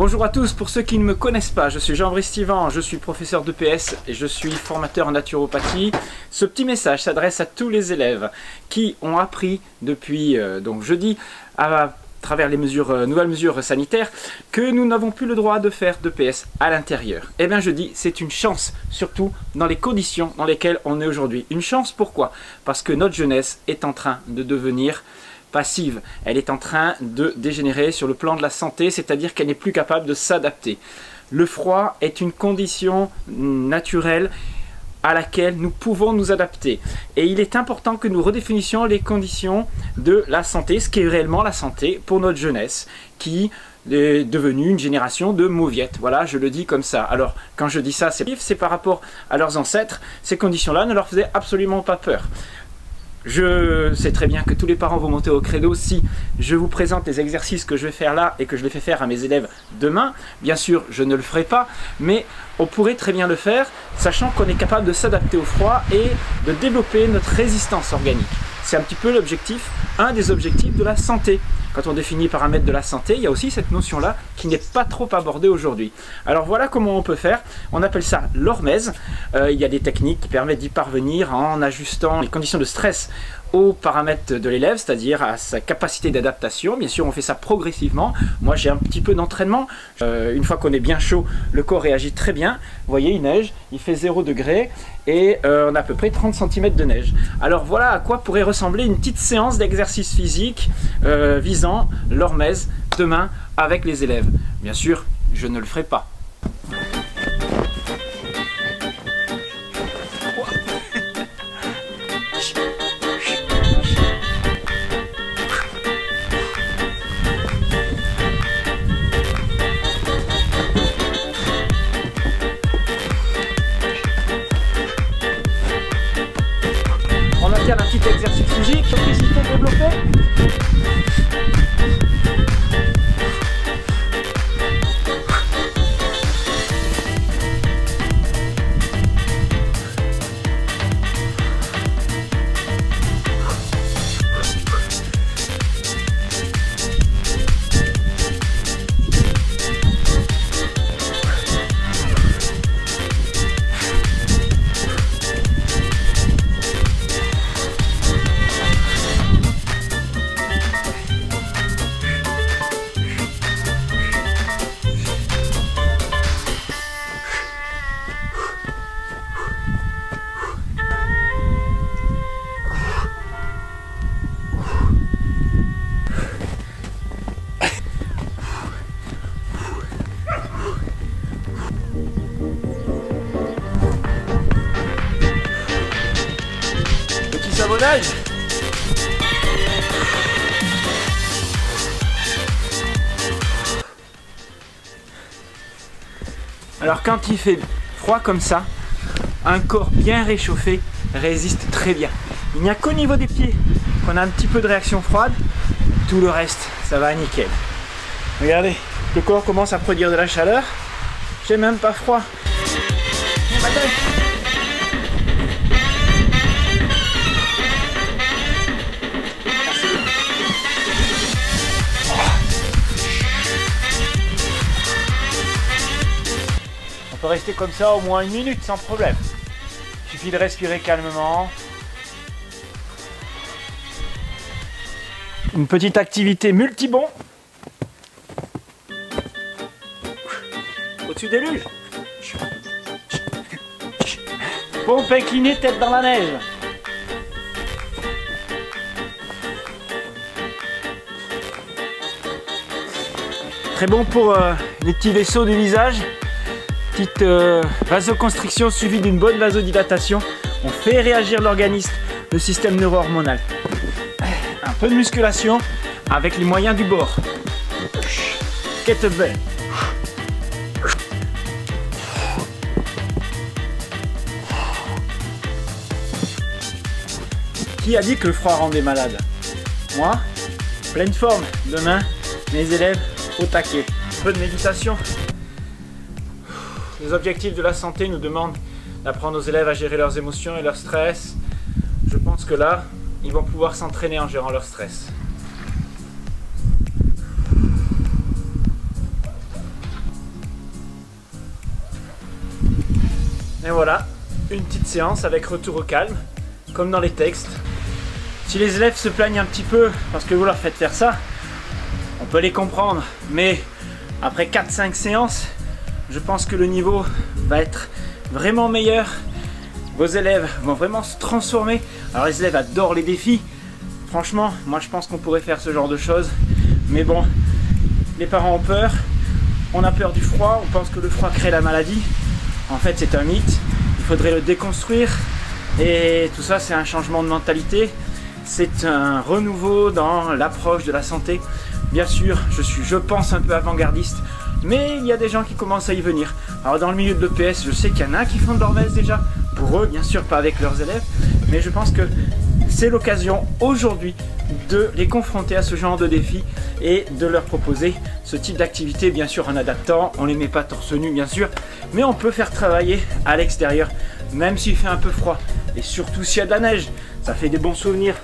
Bonjour à tous, pour ceux qui ne me connaissent pas, je suis Jean-Brice Thivan, je suis professeur d'EPS et je suis formateur en naturopathie. Ce petit message s'adresse à tous les élèves qui ont appris depuis donc jeudi à travers les nouvelles mesures sanitaires que nous n'avons plus le droit de faire d'EPS à l'intérieur. Eh bien jeudi, c'est une chance, surtout dans les conditions dans lesquelles on est aujourd'hui. Une chance pourquoi? Parce que notre jeunesse est en train de devenir passive, elle est en train de dégénérer sur le plan de la santé, c'est-à-dire qu'elle n'est plus capable de s'adapter. Le froid est une condition naturelle à laquelle nous pouvons nous adapter. Et il est important que nous redéfinissions les conditions de la santé, ce qu'est réellement la santé pour notre jeunesse, qui est devenue une génération de mauviettes. Voilà, je le dis comme ça. Alors, quand je dis ça, c'est par rapport à leurs ancêtres. Ces conditions-là ne leur faisaient absolument pas peur. Je sais très bien que tous les parents vont monter au credo si je vous présente les exercices que je vais faire là et que je les fais faire à mes élèves demain. Bien sûr, je ne le ferai pas, mais on pourrait très bien le faire, sachant qu'on est capable de s'adapter au froid et de développer notre résistance organique. C'est un petit peu l'objectif, un des objectifs de la santé. Quand on définit les paramètres de la santé, il y a aussi cette notion-là qui n'est pas trop abordée aujourd'hui. Alors voilà comment on peut faire. On appelle ça l'hormèse. Il y a des techniques qui permettent d'y parvenir en ajustant les conditions de stress aux paramètres de l'élève, c'est-à-dire à sa capacité d'adaptation. Bien sûr, on fait ça progressivement. Moi, j'ai un petit peu d'entraînement. Une fois qu'on est bien chaud, le corps réagit très bien. Vous voyez, il neige, il fait 0 degré et on a à peu près 30 cm de neige. Alors voilà à quoi pourrait ressembler une petite séance d'exercice physique visant l'hormèse demain avec les élèves. Bien sûr, je ne le ferai pas. On alterne un petit exercice physique, motricité développée. Savonnage. Alors quand il fait froid comme ça, un corps bien réchauffé résiste très bien. Il n'y a qu'au niveau des pieds qu'on a un petit peu de réaction froide, tout le reste ça va nickel. Regardez, le corps commence à produire de la chaleur, j'ai même pas froid. On peut rester comme ça au moins 1 minute sans problème. Il suffit de respirer calmement. Une petite activité multibond. Au-dessus des luges. Pompe inclinée, tête dans la neige. Très bon pour les petits vaisseaux du visage. Petite vasoconstriction suivie d'une bonne vasodilatation. On fait réagir l'organisme, le système neuro-hormonal. Un peu de musculation avec les moyens du bord. Kettlebell. Qui a dit que le froid rendait malade? Moi, pleine forme. Demain, mes élèves au taquet. Un peu de méditation. Les objectifs de la santé nous demandent d'apprendre aux élèves à gérer leurs émotions et leur stress. Je pense que là, ils vont pouvoir s'entraîner en gérant leur stress. Et voilà, une petite séance avec retour au calme, comme dans les textes. Si les élèves se plaignent un petit peu parce que vous leur faites faire ça, on peut les comprendre. Mais après 4-5 séances, je pense que le niveau va être vraiment meilleur. Vos élèves vont vraiment se transformer. Alors les élèves adorent les défis. Franchement, moi je pense qu'on pourrait faire ce genre de choses. Mais bon, les parents ont peur. On a peur du froid. On pense que le froid crée la maladie. En fait, c'est un mythe. Il faudrait le déconstruire. Et tout ça, c'est un changement de mentalité. C'est un renouveau dans l'approche de la santé. Bien sûr, je pense un peu avant-gardiste. Mais il y a des gens qui commencent à y venir. Alors dans le milieu de l'EPS, je sais qu'il y en a qui font de l'Orwells déjà. Pour eux, bien sûr, pas avec leurs élèves. Mais je pense que c'est l'occasion aujourd'hui de les confronter à ce genre de défi et de leur proposer ce type d'activité, bien sûr en adaptant. On ne les met pas torse nu, bien sûr. Mais on peut faire travailler à l'extérieur, même s'il fait un peu froid. Et surtout s'il y a de la neige, ça fait des bons souvenirs.